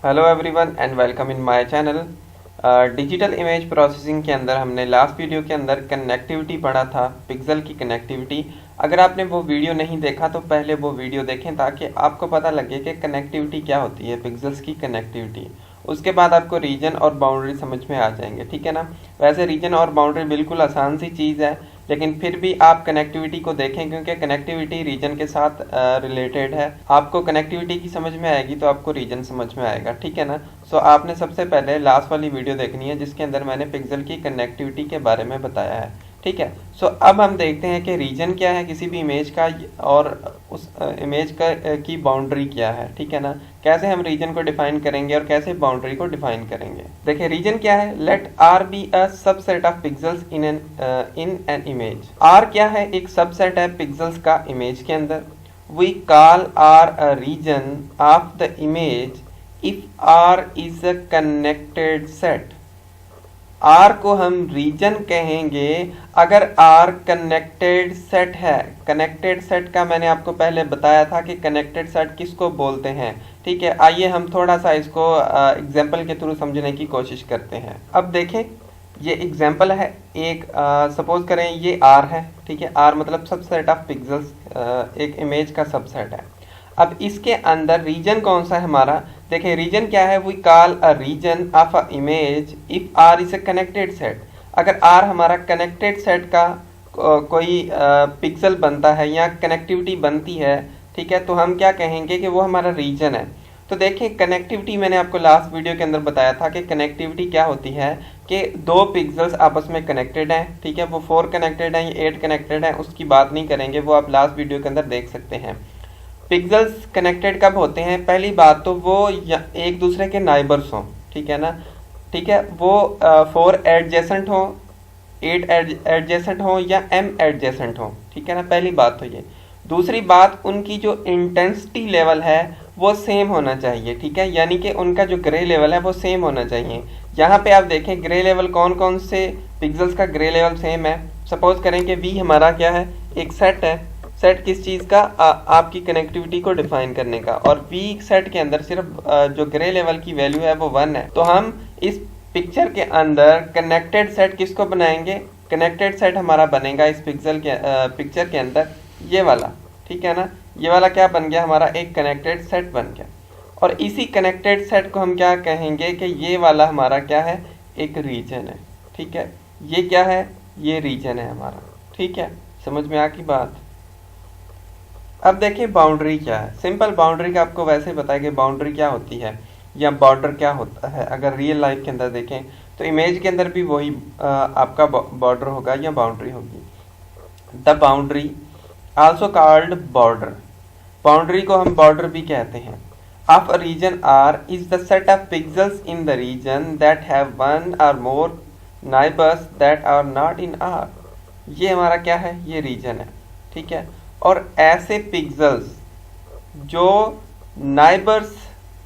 Hello everyone and welcome in my channel. Digital image processing के अंदर हमने last video के अंदर कनेक्टिविटी पढ़ा था, पिक्सल की कनेक्टिविटी। अगर आपने वो वीडियो नहीं देखा तो पहले वो वीडियो देखें ताकि आपको पता लगे कि कनेक्टिविटी क्या होती है, पिक्सल्स की कनेक्टिविटी। उसके बाद आपको रीजन और बाउंड्री समझ में आ जाएंगे, ठीक है ना। वैसे रीजन और बाउंड्री बिल्कुल आसान सी चीज़ है, लेकिन फिर भी आप कनेक्टिविटी को देखें क्योंकि कनेक्टिविटी रीजन के साथ रिलेटेड है। आपको कनेक्टिविटी की समझ में आएगी तो आपको रीजन समझ में आएगा, ठीक है ना। सो आपने सबसे पहले लास्ट वाली वीडियो देखनी है जिसके अंदर मैंने पिक्सल की कनेक्टिविटी के बारे में बताया है, ठीक है। सो अब हम देखते हैं कि रीजन क्या है किसी भी इमेज का और उस इमेज का की बाउंड्री क्या है, ठीक है ना। कैसे हम रीजन को डिफाइन करेंगे और कैसे बाउंड्री को डिफाइन करेंगे। देखिए रीजन क्या है, let R be a subset of pixels in an image. R क्या है, एक सबसेट है पिक्सल्स का इमेज के अंदर। We call R a region of the image if R is a connected set. R को हम रीजन कहेंगे अगर आर कनेक्टेड सेट है। कनेक्टेड सेट का मैंने आपको पहले बताया था कि कनेक्टेड सेट किसको बोलते हैं, ठीक है। आइए हम थोड़ा सा इसको एग्जांपल के थ्रू समझने की कोशिश करते हैं। अब देखें ये एग्जांपल है, एक सपोज करें ये आर है, ठीक है। आर मतलब सबसेट ऑफ पिक्सल्स, एक इमेज का सबसेट है। अब इसके अंदर रीजन कौन सा है हमारा, देखिए रीजन क्या है, we call a region of a image if R is a connected set. अगर आर हमारा कनेक्टेड सेट का कोई पिक्सल बनता है या कनेक्टिविटी बनती है, ठीक है, तो हम क्या कहेंगे कि वो हमारा रीजन है। तो देखिए कनेक्टिविटी मैंने आपको लास्ट वीडियो के अंदर बताया था कि कनेक्टिविटी क्या होती है कि दो पिक्सल्स आपस में कनेक्टेड हैं, ठीक है। वो 4 कनेक्टेड हैं या 8 कनेक्टेड हैं उसकी बात नहीं करेंगे, वो आप लास्ट वीडियो के अंदर देख सकते हैं। पिक्सल्स कनेक्टेड कब होते हैं, पहली बात तो वो एक दूसरे के नाइबर्स हों, ठीक है ना, ठीक है। वो 4 एडजेसेंट हो, 8 एडजेसेंट हो या m एडजेसेंट हो, ठीक है ना, पहली बात तो ये। दूसरी बात उनकी जो इंटेंसिटी लेवल है वो सेम होना चाहिए, ठीक है, यानी कि उनका जो ग्रे लेवल है वो सेम होना चाहिए। यहाँ पे आप देखें ग्रे लेवल कौन कौन से पिक्सल्स का ग्रे लेवल सेम है। सपोज करें कि v हमारा क्या है, एक सेट है। सेट किस चीज़ का, आपकी कनेक्टिविटी को डिफाइन करने का। और v सेट के अंदर सिर्फ जो ग्रे लेवल की वैल्यू है वो 1 है। तो हम इस पिक्चर के अंदर कनेक्टेड सेट किसको बनाएंगे, कनेक्टेड सेट हमारा बनेगा इस पिक्चर के अंदर ये वाला, ठीक है ना। ये वाला क्या बन गया, हमारा एक कनेक्टेड सेट बन गया। और इसी कनेक्टेड सेट को हम क्या कहेंगे कि ये वाला हमारा क्या है, एक रीजन है, ठीक है। ये क्या है, ये रीजन है हमारा, ठीक है। समझ में आ गई बात। अब देखिए बाउंड्री क्या है। सिंपल बाउंड्री का आपको वैसे बताया कि बाउंड्री क्या होती है या बॉर्डर क्या होता है। अगर रियल लाइफ के अंदर देखें तो इमेज के अंदर भी वही आपका बॉर्डर होगा या बाउंड्री होगी। The boundary also called border, boundary को हम बॉर्डर भी कहते हैं। Of a region R is the set of pixels in the region that have one or more neighbours that are not in R. ये हमारा क्या है, ये रीजन है, ठीक है। और ऐसे पिक्सल्स जो नाइबर्स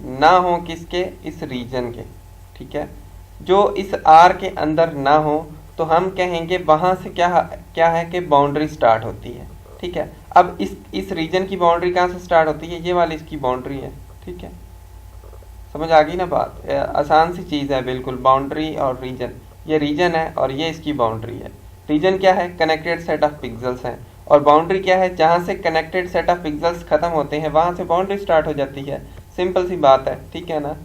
ना हो किसके, इस रीजन के, ठीक है, जो इस आर के अंदर ना हो, तो हम कहेंगे वहां से क्या है कि बाउंड्री स्टार्ट होती है, ठीक है। अब इस रीजन की बाउंड्री कहाँ से स्टार्ट होती है, ये वाली इसकी बाउंड्री है, ठीक है। समझ आ गई ना बात, आसान सी चीज़ है बिल्कुल। बाउंड्री और रीजन, ये रीजन है और ये इसकी बाउंड्री है। रीजन क्या है, कनेक्टेड सेट ऑफ पिक्सल्स हैं, और बाउंड्री क्या है, जहाँ से कनेक्टेड सेट ऑफ पिक्सल्स खत्म होते हैं वहाँ से बाउंड्री स्टार्ट हो जाती है। सिंपल सी बात है, ठीक है ना।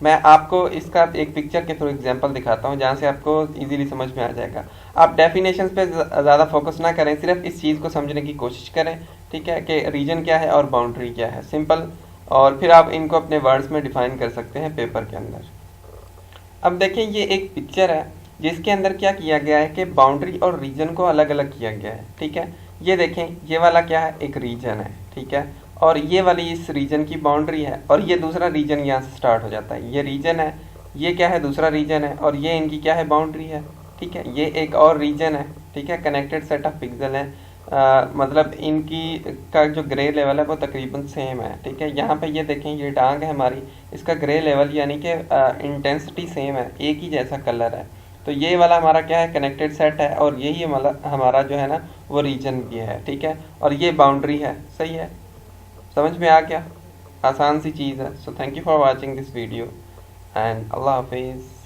मैं आपको इसका एक पिक्चर के थ्रू एग्जांपल दिखाता हूँ जहाँ से आपको इजीली समझ में आ जाएगा। आप डेफिनेशंस पे ज़्यादा फोकस ना करें, सिर्फ इस चीज़ को समझने की कोशिश करें, ठीक है, कि रीजन क्या है और बाउंड्री क्या है, सिंपल। और फिर आप इनको अपने वर्ड्स में डिफाइन कर सकते हैं पेपर के अंदर। अब देखें ये एक पिक्चर है जिसके अंदर क्या किया गया है कि बाउंड्री और रीजन को अलग अलग किया गया है, ठीक है। ये देखें ये वाला क्या है, एक रीजन है, ठीक है, और ये वाली इस रीजन की बाउंड्री है, और ये दूसरा रीजन यहाँ से स्टार्ट हो जाता है। ये रीजन है, ये क्या है, दूसरा रीजन है, और ये इनकी क्या है, बाउंड्री है, ठीक है। ये एक और रीजन है, ठीक है, कनेक्टेड सेट ऑफ पिक्सल है। मतलब इनकी का जो ग्रे लेवल है वो तकरीबन सेम है, ठीक है। यहाँ पे ये देखें ये टांग है हमारी, इसका ग्रे लेवल यानी कि इंटेंसिटी सेम है, एक ही जैसा कलर है। तो ये वाला हमारा क्या है, कनेक्टेड सेट है, और यही हमारा जो है ना वो रीजन भी है, ठीक है। और ये बाउंड्री है, सही है, समझ में आ गया। आसान सी चीज़ है। So thank you for watching this video and Allah हाफिज़।